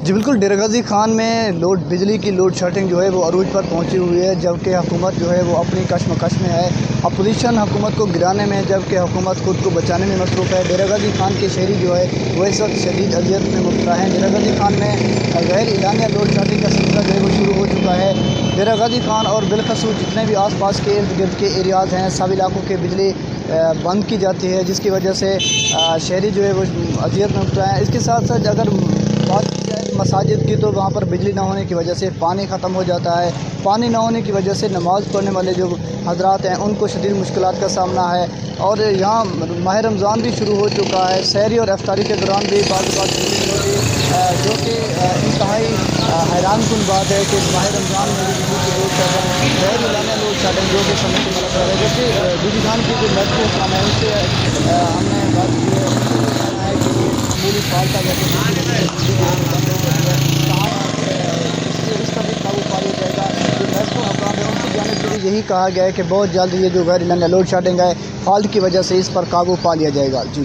جی بالکل، ڈیرہ غازی خان میں بجلی کی لوڈ شیڈنگ جو ہے وہ عروج پر پہنچی ہوئی ہے، جبکہ حکومت جو ہے وہ اپنی کشمکش میں ہے۔ اپوزیشن حکومت کو گرانے میں، جبکہ حکومت خود کو بچانے میں مصروف ہے۔ ڈیرہ غازی خان کے شہری جو ہے وہ اس وقت شدید اذیت میں مبتلا ہیں۔ ڈیرہ غازی خان میں غیر اعلانیہ لوڈ شیڈنگ کا سلسلہ جو ہے وہ شروع ہو چکا ہے۔ ڈیرہ غازی خان اور بالخصوص جتنے بھی آس پاس کے ارد گرد کے ایریاز ہیں، سب علاقوں کے بجلی بند کی جاتی ہے، جس کی وجہ سے شہری جو ہے وہ اذیت میں مبتلا ہیں۔ اس کے ساتھ ساتھ اگر بات کی جائے مساجد کی، تو وہاں پر بجلی نہ ہونے کی وجہ سے پانی ختم ہو جاتا ہے۔ پانی نہ ہونے کی وجہ سے نماز پڑھنے والے جو حضرات ہیں ان کو شدید مشکلات کا سامنا ہے۔ اور یہاں ماہ رمضان بھی شروع ہو چکا ہے، سحری اور افطاری کے دوران بھی بعض بجلی نہیں ہوتی، جو کہ انتہائی حیران کن بات ہے کہ ماہ رمضان میں بھی بجلی کی لوڈ شیڈنگ، غیر اعلانیہ لوڈ شیڈنگ جو کہ سمے سے ملک ہے۔ جیسے بجلی خان کی جو میٹرو خان ہے، ان سے ہم نے بات کی ہے، ان سے یہ کہنا ہے کہ یہ معمولی فالٹ ہے، جیسے اس پر بھی قابو پا لیا جائے گا۔ جو میٹرو حکام ہے ان کی جانب سے بھی یہی کہا گیا ہے کہ بہت جلد یہ جو غیر اعلانیہ لوڈ شیڈنگ ہے، فالٹ کی وجہ سے اس پر قابو پا لیا جائے گا۔ جی